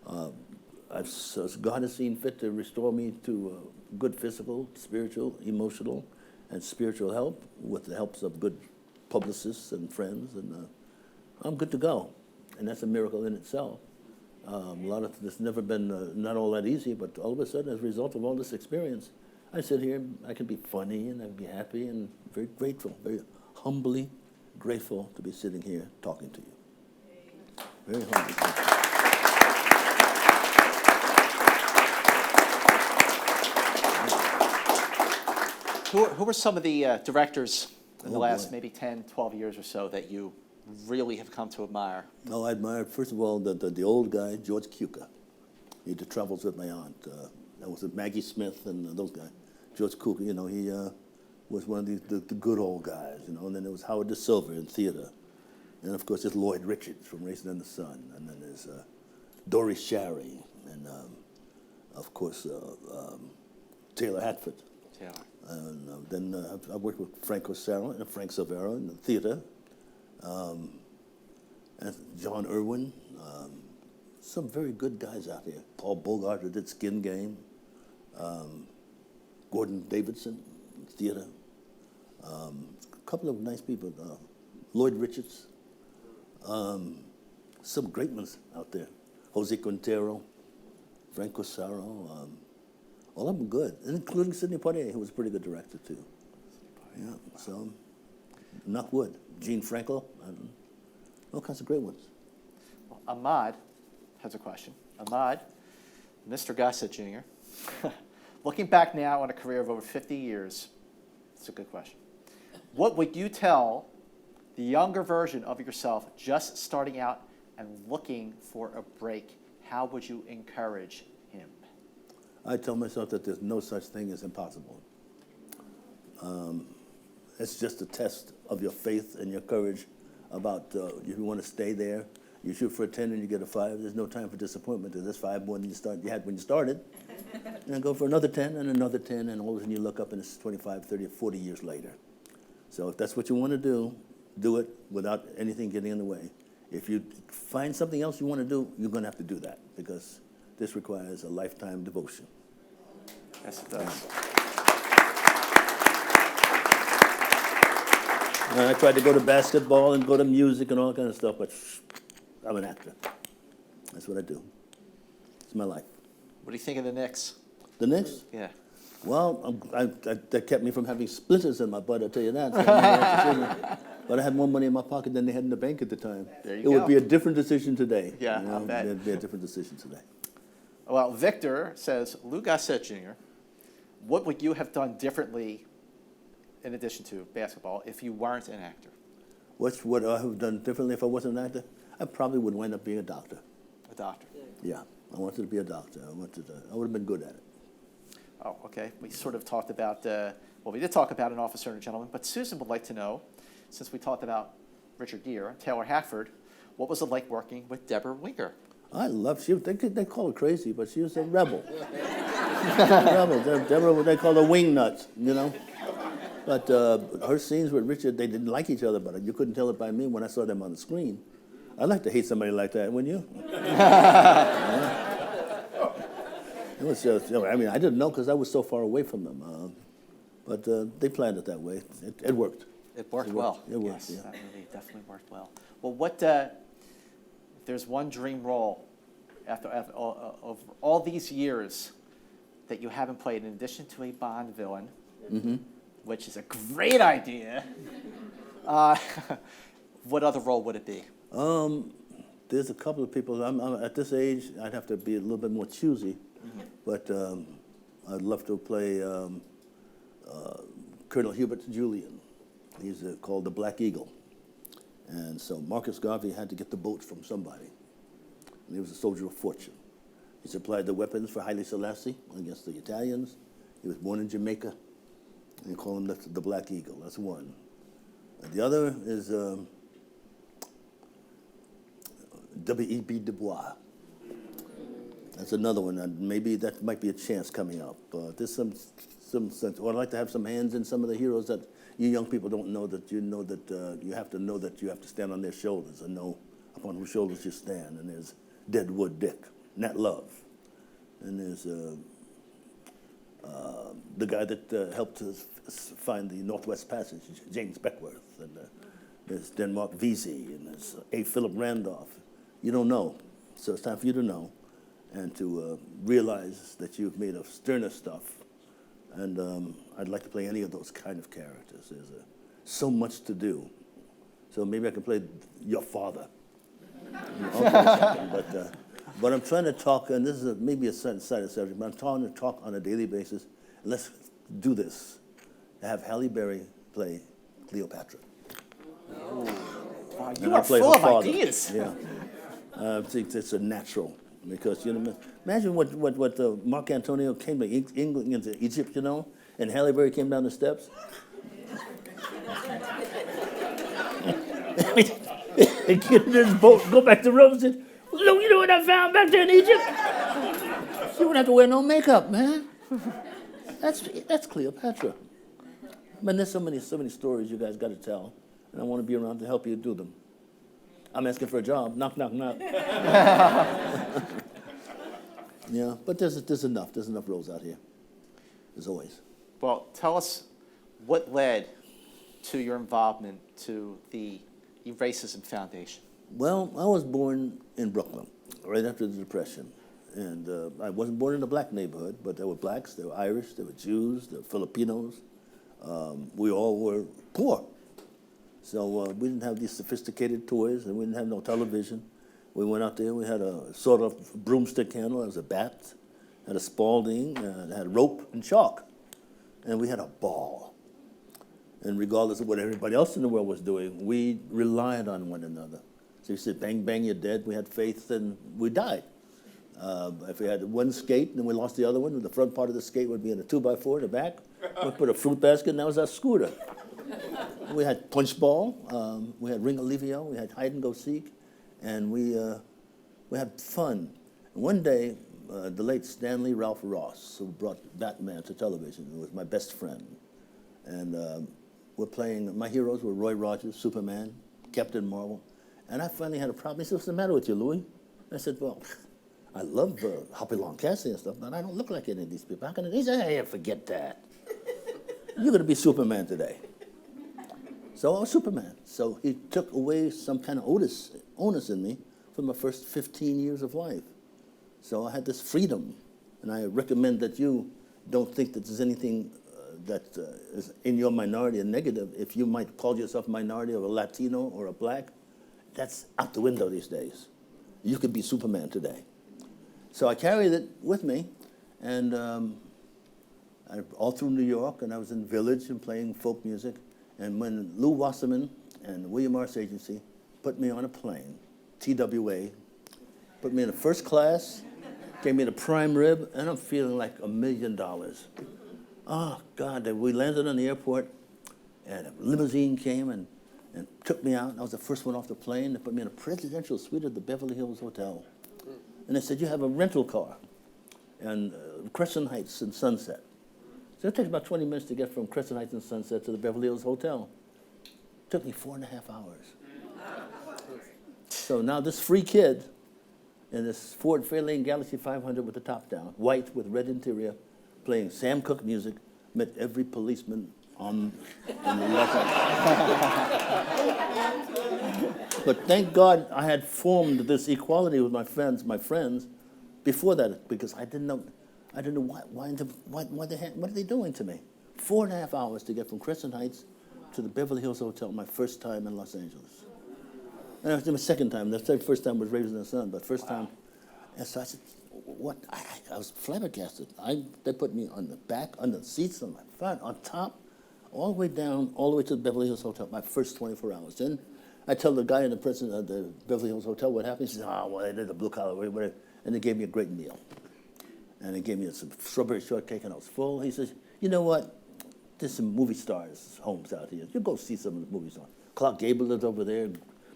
God has seen fit to restore me to good physical, spiritual, emotional, and spiritual help with the helps of good publicists and friends, and I'm good to go. And that's a miracle in itself. It's never been not all that easy, but all of a sudden, as a result of all this experience, I sit here, I can be funny, and I can be happy, and very grateful, very humbly grateful to be sitting here talking to you. Very humbly. Who are some of the directors in the last maybe 10, 12 years or so that you really have come to admire? Oh, I admire, first of all, the old guy, George Cukor. He did Travels with My Aunt. That was Maggie Smith and those guys. George Cukor, you know, he was one of the good old guys, you know. And then there was Howard Da Silva in theater. And, of course, there's Lloyd Richards from Raisin in the Sun. And then there's Dory Sherry. And, of course, Taylor Hatford. Taylor. And then I worked with Frank Silvera in the theater. And John Irwin. Some very good guys out here. Paul Bogart, who did Skin Game. Gordon Davidson, theater. A couple of nice people. Lloyd Richards. Some great ones out there. Jose Quintero, Frank Cosaro. All of them good, including Sidney Poitier, who was a pretty good director too. Yeah, so knock wood. Gene Frankel, all kinds of great ones. Well, Ahmad has a question. Ahmad, Mr. Gossett Jr., looking back now on a career of over 50 years, it's a good question. What would you tell the younger version of yourself just starting out and looking for a break? How would you encourage him? I tell myself that there's no such thing as impossible. It's just a test of your faith and your courage about if you want to stay there. You shoot for a 10 and you get a 5. There's no time for disappointment. There's 5 more than you had when you started. And then go for another 10 and another 10, and all of a sudden you look up and it's 25, 30, 40 years later. So if that's what you want to do it without anything getting in the way. If you find something else you want to do, you're going to have to do that, because this requires a lifetime devotion. Yes, it does. And I tried to go to basketball and go to music and all kind of stuff, but I'm an actor. That's what I do. It's my life. What do you think of the Knicks? The Knicks? Yeah. Well, that kept me from having splinters in my butt, I'll tell you that. So I made the right decision. But I had more money in my pocket than they had in the bank at the time. There you it go. would be a different decision today. Yeah, I'll bet. It would be a different decision today. Well, Victor says, Lou Gossett Jr., what would you have done differently in addition to basketball, if you weren't an actor? What would I have done differently if I wasn't an actor? I probably would wind up being a doctor. A doctor. Yeah, I wanted to be a doctor. I would have been good at it. Oh, okay. We sort of talked about, well, we did talk about an officer and a gentleman, but Susan would like to know, since we talked about Richard Gere, Taylor Hackford, what was it like working with Deborah Winger? I love, they call her crazy, but she was a rebel. Rebel. Deborah, they call her wing nuts, you know? But her scenes with Richard, they didn't like each other, but you couldn't tell it by me when I saw them on the screen. I'd like to hate somebody like that, wouldn't you? Yeah. It was just, I mean, I didn't know because I was so far away from them. But they planned it that way. It worked. It worked well. It worked, yes, yeah. that really definitely worked well. Well, what, if there's one dream role after of all these years that you haven't played, in addition to a Bond villain, which is a great idea, what other role would it be? There's a couple of people. I'm at this age, I'd have to be a little bit more choosy, but I'd love to play Colonel Hubert Julian. He's called the Black Eagle. And so Marcus Garvey had to get the boats from somebody. And he was a soldier of fortune. He supplied the weapons for Haile Selassie against the Italians. He was born in Jamaica. And they call him the Black Eagle. That's one. And the other is W.E.B. Du Bois. That's another one. And maybe that might be a chance coming up. There's some sense. Or I'd like to have some hands in some of the heroes that you young people don't know, that you know that you have to stand on their shoulders and know upon whose shoulders you stand. And there's Deadwood Dick, Nat Love. And there's the guy that helped us find the Northwest Passage, James Beckworth. And there's Denmark Vesey, and there's A. Philip Randolph. You don't know, so it's time for you to know and to realize that you've made of sterner stuff. And I'd like to play any of those kind of characters. There's so much to do. So maybe I can play your father. But I'm trying to talk, and this is maybe a side subject, but I'm trying to talk on a daily basis. And let's do this. Have Halle Berry play Cleopatra. Oh. Wow, you are full of ideas. Yeah. I think it's a natural. Because, you know, imagine what Mark Antonio came to England, into Egypt, you know, and Halle Berry came down the steps. And get in his boat, go back to Rome and said, look, you know what I found back there in Egypt? You wouldn't have to wear no makeup, man. That's Cleopatra. Man, there's so many stories you guys got to tell, and I want to be around to help you do them. I'm asking for a job. Knock, knock, knock. Yeah, but there's enough. There's enough roles out here. There's always. Well, tell us what led to your involvement to the Racism Foundation. Well, I was born in Brooklyn, right after the Depression. And I wasn't born in a black neighborhood, but there were blacks, there were Irish, there were Jews, there were Filipinos. We all were poor. So we didn't have these sophisticated toys, and we didn't have no television. We went out there, we had a sort of broomstick handle, it was a bat, had a Spalding, had rope and chalk. And we had a ball. And regardless of what everybody else in the world was doing, we relied on one another. So you said, bang, bang, you're dead. We had faith, and we died. If we had one skate and we lost the other one, the front part of the skate would be in a 2x4 in the back. We put a fruit basket, and that was our scooter. We had punch ball, we had ring alivio, we had hide and go seek, and we had fun. And one day, the late Stanley Ralph Ross, who brought Batman to television, who was my best friend, and we're playing. My heroes were Roy Rogers, Superman, Captain Marvel, and I finally had a problem. He said, "What's the matter with you, Louis?" I said, "Well, I love Hopalong Cassidy and stuff, but I don't look like any of these people. How can I?" He said, "Hey, forget that. You're going to be Superman today." So I was Superman. So he took away some kind of onus in me for my first 15 years of life. So I had this freedom, and I recommend that you don't think that there's anything that is in your minority a negative. If you might call yourself a minority or a Latino or a black, that's out the window these days. You could be Superman today. So I carried it with me, and all through New York, and I was in Village and playing folk music. And when Lou Wasserman and William Morris Agency put me on a plane, TWA, put me in the first class, gave me the prime rib, and I'm feeling like $1 million. Oh, God, we landed on the airport, and a limousine came and took me out. I was the first one off the plane. They put me in a presidential suite at the Beverly Hills Hotel. And they said, you have a rental car in Crescent Heights and Sunset. So it takes about 20 minutes to get from Crescent Heights and Sunset to the Beverly Hills Hotel. It took me 4.5 hours. So now this free kid in this Ford Fairlane Galaxy 500 with the top down, white with red interior, playing Sam Cooke music, met every policeman in the Los Angeles. But thank God I had formed this equality with my friends before that, because I didn't know what are they doing to me? 4.5 hours to get from Crescent Heights to the Beverly Hills Hotel, my first time in Los Angeles. And it was my second time. The first time was Raising the Sun, but first time. And so I said, what? I was flabbergasted. They put me on the back, on the seats, on my front, on top, all the way down, all the way to the Beverly Hills Hotel, my first 24 hours. Then I tell the guy in the president of the Beverly Hills Hotel what happened. He says, well, they did the blue collar, whatever. And they gave me a great meal. And they gave me some strawberry shortcake, and I was full. He says, you know what? There's some movie stars' homes out here. You go see some of the movie stars. Clark Gable lives over there,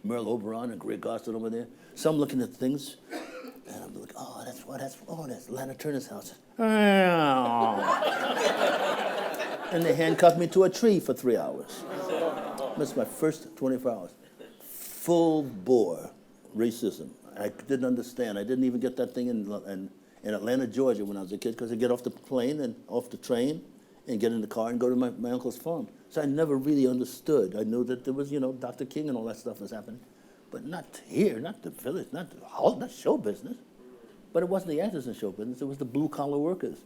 Merle Oberon and Greg Gossett over there. So I'm looking at things, and I'm like, that's Lana Turner's house. And they handcuffed me to a tree for 3 hours. That's my first 24 hours. Full bore racism. I didn't understand. I didn't even get that thing in Atlanta, Georgia when I was a kid, because I'd get off the plane and off the train and get in the car and go to my uncle's farm. So I never really understood. I knew that there was, Dr. King and all that stuff was happening. But not here, not the village, not show business. But it wasn't the actors in show business, it was the blue-collar workers.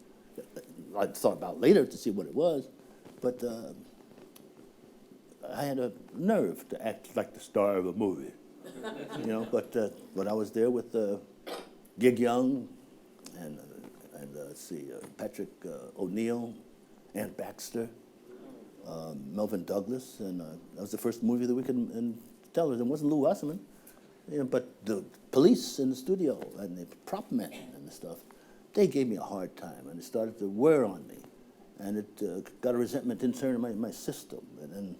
I thought about later to see what it was, but I had a nerve to act like the star of a movie. But I was there with Gig Young and Patrick O'Neill, Ann Baxter, Melvin Douglas, and that was the first movie of the week in television. It wasn't Lou Wasserman, but the police in the studio and the prop men and the stuff, they gave me a hard time, and it started to wear on me, and it got a resentment internally in my system, and then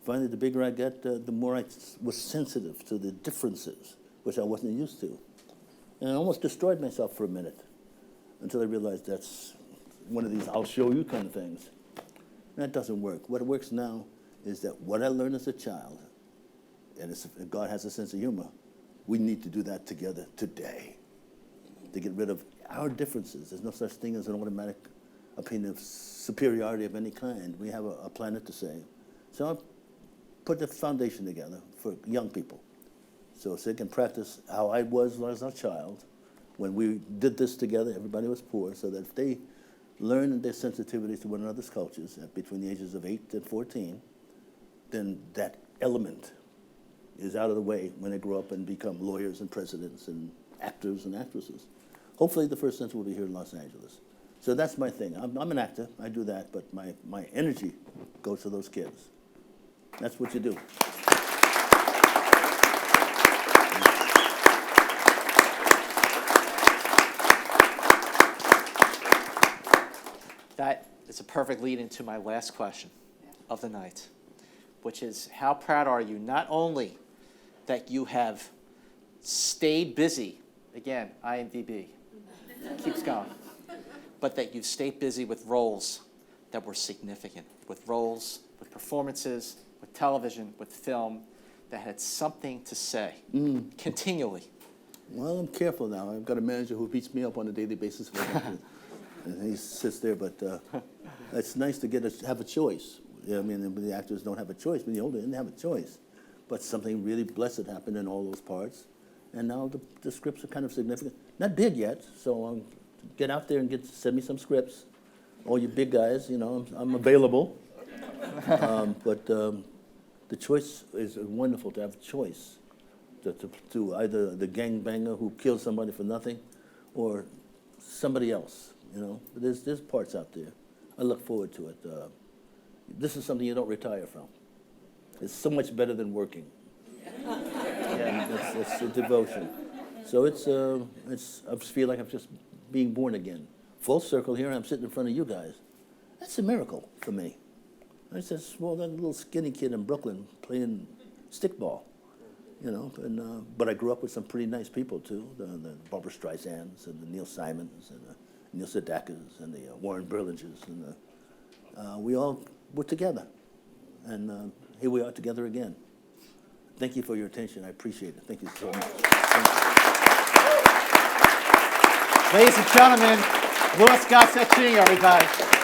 finally the bigger I got, the more I was sensitive to the differences, which I wasn't used to, and I almost destroyed myself for a minute until I realized that's one of these I'll show you kind of things. That doesn't work. What works now is that what I learned as a child, and God has a sense of humor, we need to do that together today to get rid of our differences. There's no such thing as an automatic opinion of superiority of any kind. We have a planet to save. So I put the foundation together for young people so they can practice how I was as a child. When we did this together, everybody was poor, so that if they learn their sensitivities to one another's cultures between the ages of 8 and 14, then that element is out of the way when they grow up and become lawyers and presidents and actors and actresses. Hopefully the first center will be here in Los Angeles. So that's my thing. I'm an actor, I do that, but my energy goes to those kids. That's what you do. That is a perfect lead into my last question of the night, which is, how proud are you not only that you have stayed busy, again, IMDb, keeps going, but that you've stayed busy with roles that were significant, with roles, with performances, with television, with film, that had something to say continually. Well, I'm careful now. I've got a manager who beats me up on a daily basis. And he sits there, but it's nice to have a choice. I mean, the actors don't have a choice. When you're older, they didn't have a choice. But something really blessed happened in all those parts. And now the scripts are kind of significant. Not big yet, so get out there and send me some scripts. All you big guys, I'm available. But the choice is wonderful to have a choice. To either the gangbanger who kills somebody for nothing or somebody else. There's parts out there. I look forward to it. This is something you don't retire from. It's so much better than working. Yeah. It's a devotion. So I just feel like I'm just being born again. Full circle here, I'm sitting in front of you guys. That's a miracle for me. I was a small, that little skinny kid in Brooklyn playing stickball, you know. But I grew up with some pretty nice people too, the Barbra Streisands and the Neil Simons and the Neil Sedakis and the Warren Burlinges, and we all were together, and here we are together again. Thank you for your attention. I appreciate it. Thank you so much. Ladies and gentlemen, Louis Gossett Jr., everybody.